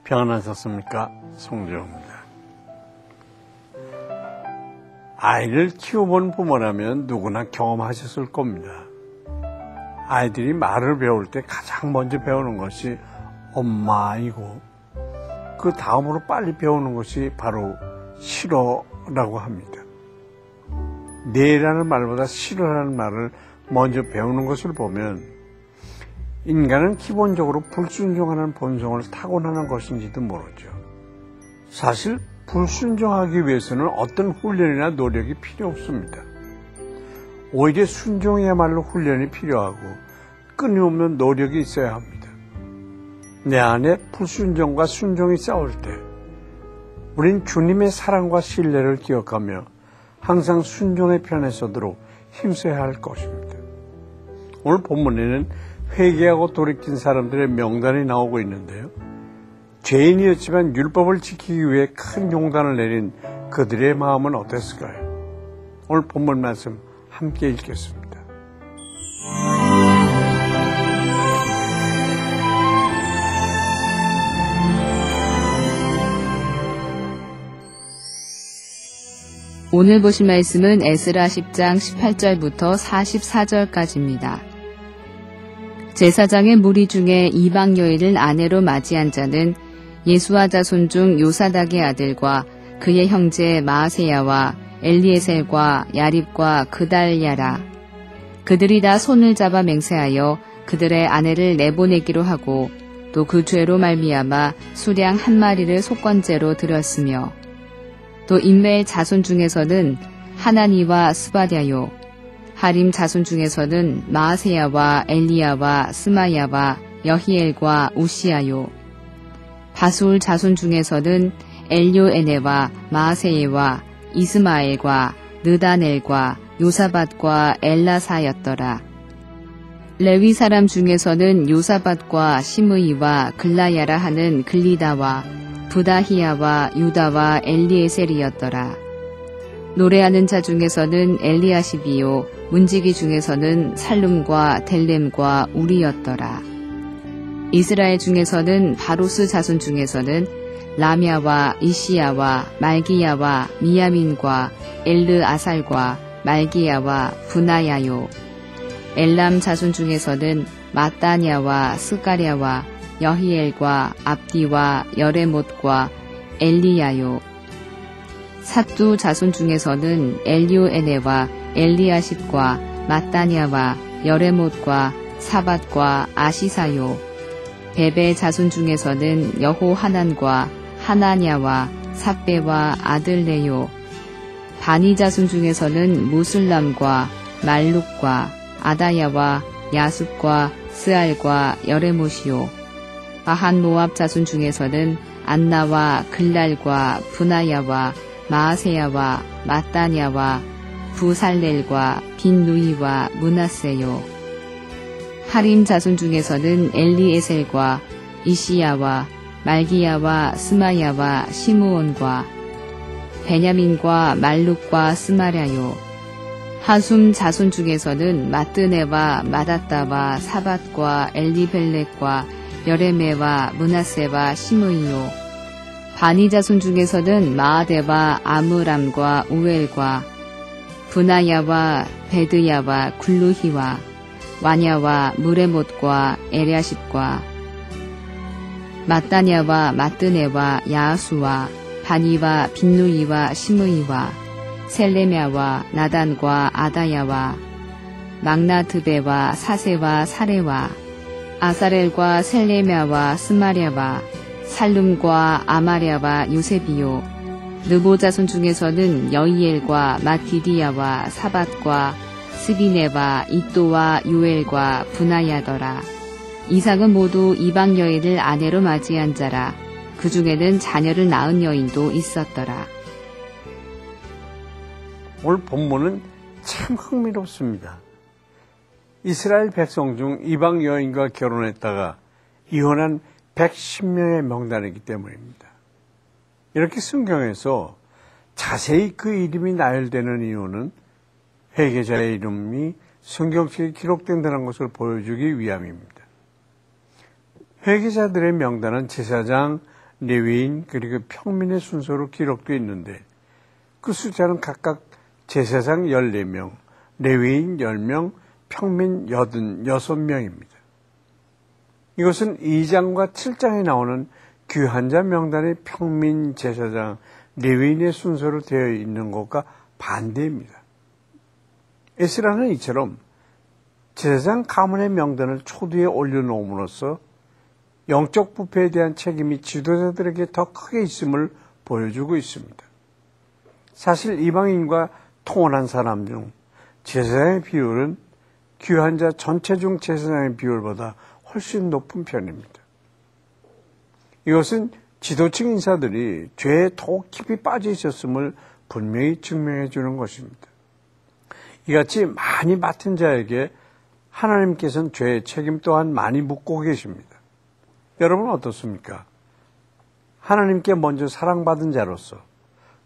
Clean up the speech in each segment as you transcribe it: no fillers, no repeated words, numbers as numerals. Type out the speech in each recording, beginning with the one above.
평안하셨습니까? 송재호입니다. 아이를 키워본 부모라면 누구나 경험하셨을 겁니다. 아이들이 말을 배울 때 가장 먼저 배우는 것이 엄마이고 그 다음으로 빨리 배우는 것이 바로 싫어라고 합니다. 네라는 말보다 싫어라는 말을 먼저 배우는 것을 보면 인간은 기본적으로 불순종하는 본성을 타고나는 것인지도 모르죠. 사실 불순종하기 위해서는 어떤 훈련이나 노력이 필요 없습니다. 오히려 순종이야말로 훈련이 필요하고 끊임없는 노력이 있어야 합니다. 내 안에 불순종과 순종이 싸울 때 우린 주님의 사랑과 신뢰를 기억하며 항상 순종의 편에 서도록 힘써야 할 것입니다. 오늘 본문에는 회개하고 돌이킨 사람들의 명단이 나오고 있는데요. 죄인이었지만 율법을 지키기 위해 큰 용단을 내린 그들의 마음은 어땠을까요? 오늘 본문 말씀 함께 읽겠습니다. 오늘 보실 말씀은 에스라 10장 18절부터 44절까지입니다. 제사장의 무리 중에 이방 여인을 아내로 맞이한 자는 예수와 자손 중 요사닥의 아들과 그의 형제 마아세야와 엘리에셀과 야립과 그달랴라. 그들이 다 손을 잡아 맹세하여 그들의 아내를 내보내기로 하고 또 그 죄로 말미암아 수량 한 마리를 속건제로 드렸으며 또 인메의 자손 중에서는 하나니와 스바랴요 하림 자손 중에서는 마아세야와 엘리야와 스마야와 여히엘과 우시야요 바술 자손 중에서는 엘요에네와 마아세야와 이스마엘과 느다넬과 요사밧과 엘라사였더라. 레위 사람 중에서는 요사밧과 시므이와 글라야라 하는 글리다와 부다히야와 유다와 엘리에셀이었더라. 노래하는 자 중에서는 엘리야십이요 문지기 중에서는 살룸과 델렘과 우리였더라. 이스라엘 중에서는 바로스 자손 중에서는 라мя와 이시야와 말기야와 미야민과 엘르아살과 말기야와 분하야요. 엘람 자손 중에서는 마따냐와 스가랴와 여히엘과 압디와 여레못과 엘리야요. 삿두 자손 중에서는 엘요에네와 엘리아십과 마따냐와 여레못과 사밧과 아시사요. 베베 자손 중에서는 여호하난과 하나냐와 삿베와 아들레요. 바니 자손 중에서는 무슬람과 말룩과 아다야와 야숫과 스알과 여레못이요. 바한 모압 자손 중에서는 안나와 글랄과 분하야와 마아세야와 마따냐와 부살렐과 빈누이와 문하세요. 하림 자손 중에서는 엘리에셀과 이시야와 말기야와 스마야와 시므온과 베냐민과 말룩과 스마랴요. 하숨 자손 중에서는 마뜨네와 마다따와 사밧과 엘리벨렉과 여레메와 문하세와 시므이요. 바니 자손 중에서는 마아데와 아므람과 우엘과 분하야와 베드야와 굴루히와 와냐와 무레못과 에랴십과 마따냐와 마뜨네와 야수와 바니와 빈누이와 시므이와 셀레мя와 나단과 아다야와 막나드베와 사세와 사레와 아사렐과 셀레мя와 스마랴와 살룸과 아마랴와 요셉이요. 느보 자손 중에서는 여이엘과 마디디야와 사밧과 스비네와 이또와 요엘과 분하야더라. 이삭은 모두 이방 여인을 아내로 맞이한 자라. 그 중에는 자녀를 낳은 여인도 있었더라. 오늘 본문은 참 흥미롭습니다. 이스라엘 백성 중 이방 여인과 결혼했다가 이혼한 110명의 명단이기 때문입니다. 이렇게 성경에서 자세히 그 이름이 나열되는 이유는 회개자의 이름이 성경책에 기록된다는 것을 보여주기 위함입니다. 회개자들의 명단은 제사장 레위인 그리고 평민의 순서로 기록되어 있는데 그 숫자는 각각 제사장 14명, 레위인 10명, 평민 86명입니다. 이것은 2장과 7장에 나오는 귀한 자 명단의 평민, 제사장, 레위인의 순서로 되어 있는 것과 반대입니다. 에스라는 이처럼 제사장 가문의 명단을 초두에 올려놓음으로써 영적 부패에 대한 책임이 지도자들에게 더 크게 있음을 보여주고 있습니다. 사실 이방인과 통혼한 사람 중 제사장의 비율은 귀한 자 전체 중 제사장의 비율보다 훨씬 높은 편입니다. 이것은 지도층 인사들이 죄에 더욱 깊이 빠져 있었음을 분명히 증명해 주는 것입니다. 이같이 많이 맡은 자에게 하나님께서는 죄의 책임 또한 많이 묻고 계십니다. 여러분 어떻습니까? 하나님께 먼저 사랑받은 자로서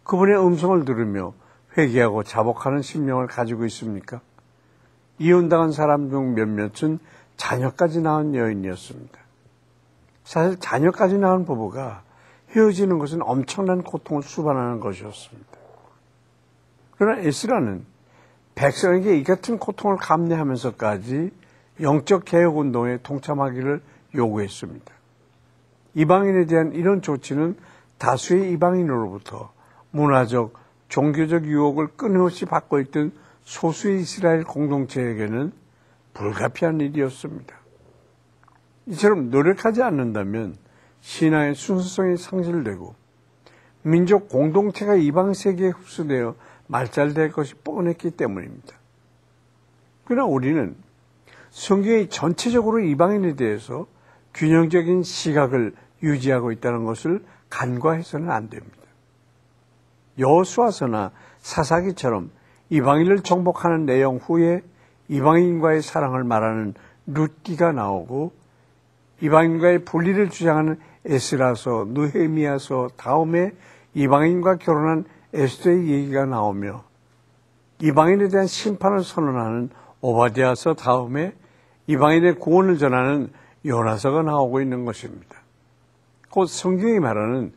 그분의 음성을 들으며 회개하고 자복하는 심령을 가지고 있습니까? 이혼당한 사람 중 몇몇은 자녀까지 낳은 여인이었습니다. 사실 자녀까지 낳은 부부가 헤어지는 것은 엄청난 고통을 수반하는 것이었습니다. 그러나 에스라는 백성에게 이 같은 고통을 감내하면서까지 영적 개혁운동에 동참하기를 요구했습니다. 이방인에 대한 이런 조치는 다수의 이방인으로부터 문화적, 종교적 유혹을 끊임없이 받고 있던 소수의 이스라엘 공동체에게는 불가피한 일이었습니다. 이처럼 노력하지 않는다면 신앙의 순수성이 상실되고 민족 공동체가 이방 세계에 흡수되어 말살될 것이 뻔했기 때문입니다. 그러나 우리는 성경이 전체적으로 이방인에 대해서 균형적인 시각을 유지하고 있다는 것을 간과해서는 안 됩니다. 여호수아서나 사사기처럼 이방인을 정복하는 내용 후에 이방인과의 사랑을 말하는 룻기가 나오고 이방인과의 분리를 주장하는 에스라서, 느헤미야서 다음에 이방인과 결혼한 에스더의 얘기가 나오며 이방인에 대한 심판을 선언하는 오바댜서 다음에 이방인의 구원을 전하는 요나서가 나오고 있는 것입니다. 곧 성경이 말하는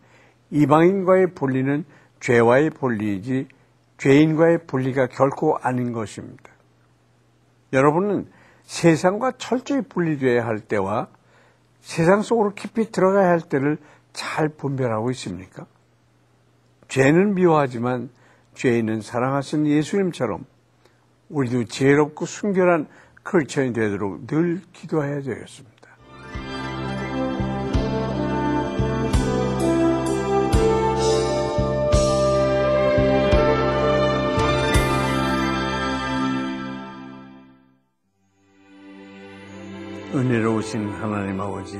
이방인과의 분리는 죄와의 분리이지 죄인과의 분리가 결코 아닌 것입니다. 여러분은 세상과 철저히 분리되어야 할 때와 세상 속으로 깊이 들어가야 할 때를 잘 분별하고 있습니까? 죄는 미워하지만 죄인은 사랑하신 예수님처럼 우리도 지혜롭고 순결한 크리스천이 되도록 늘 기도해야 되겠습니다. 은혜로우신 하나님 아버지,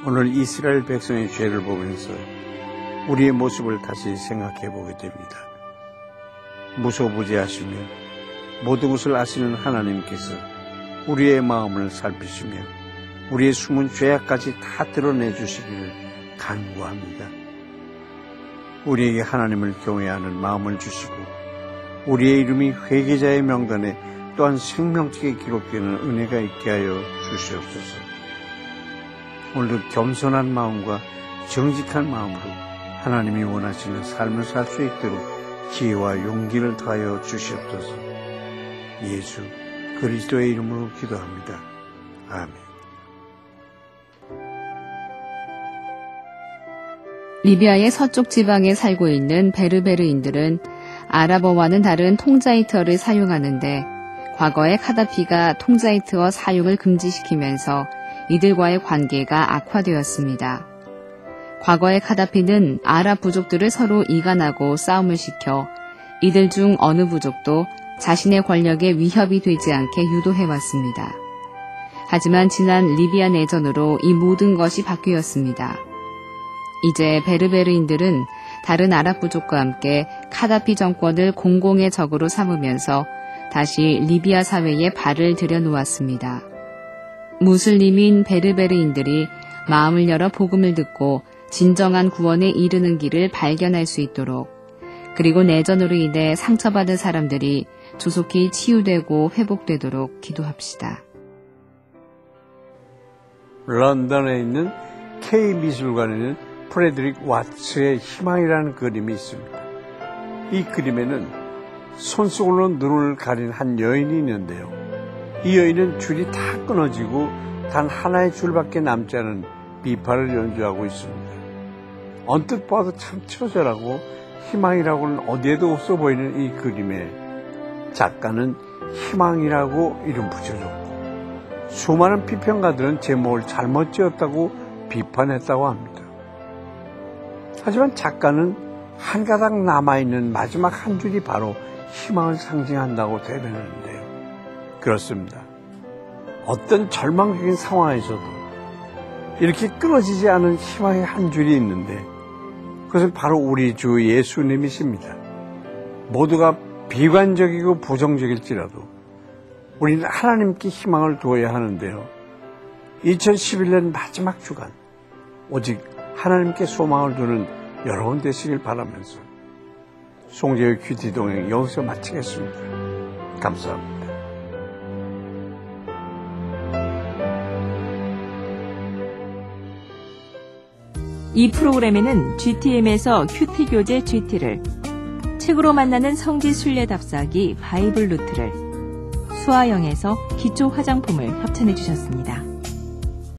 오늘 이스라엘 백성의 죄를 보면서 우리의 모습을 다시 생각해 보게 됩니다. 무소부재하시며 모든 것을 아시는 하나님께서 우리의 마음을 살피시며 우리의 숨은 죄악까지 다 드러내 주시기를 간구합니다. 우리에게 하나님을 경외하는 마음을 주시고 우리의 이름이 회개자의 명단에 또한 생명책에 기록되는 은혜가 있게 하여 주시옵소서. 오늘도 겸손한 마음과 정직한 마음으로 하나님이 원하시는 삶을 살 수 있도록 지혜와 용기를 더하여 주시옵소서. 예수 그리스도의 이름으로 기도합니다. 아멘. 리비아의 서쪽 지방에 살고 있는 베르베르인들은 아랍어와는 다른 통자이트어를 사용하는데 과거에 카다피가 통자이트어 사용을 금지시키면서 이들과의 관계가 악화되었습니다. 과거의 카다피는 아랍 부족들을 서로 이간하고 싸움을 시켜 이들 중 어느 부족도 자신의 권력에 위협이 되지 않게 유도해왔습니다. 하지만 지난 리비아 내전으로 이 모든 것이 바뀌었습니다. 이제 베르베르인들은 다른 아랍 부족과 함께 카다피 정권을 공공의 적으로 삼으면서 다시 리비아 사회에 발을 들여놓았습니다. 무슬림인 베르베르인들이 마음을 열어 복음을 듣고 진정한 구원에 이르는 길을 발견할 수 있도록, 그리고 내전으로 인해 상처받은 사람들이 조속히 치유되고 회복되도록 기도합시다. 런던에 있는 K미술관에는 프레드릭 와츠의 희망이라는 그림이 있습니다. 이 그림에는 손수건으로 눈을 가린 한 여인이 있는데요. 이 여인은 줄이 다 끊어지고 단 하나의 줄밖에 남지 않은 비파를 연주하고 있습니다. 언뜻 봐도 참 처절하고 희망이라고는 어디에도 없어 보이는 이 그림에 작가는 희망이라고 이름 붙여줬고 수많은 비평가들은 제목을 잘못 지었다고 비판했다고 합니다. 하지만 작가는 한 가닥 남아있는 마지막 한 줄이 바로 희망을 상징한다고 대변했는데요. 그렇습니다. 어떤 절망적인 상황에서도 이렇게 끊어지지 않은 희망의 한 줄이 있는데 그것은 바로 우리 주 예수님이십니다. 모두가 비관적이고 부정적일지라도 우리는 하나님께 희망을 두어야 하는데요. 2011년 마지막 주간 오직 하나님께 소망을 두는 여러분 되시길 바라면서 송재의 큐티 동행 여기서 마치겠습니다. 감사합니다. 이 프로그램에는 GTM에서 큐티 교재 GT를, 책으로 만나는 성지 순례 답사기 바이블 루트를, 수아영에서 기초 화장품을 협찬해 주셨습니다.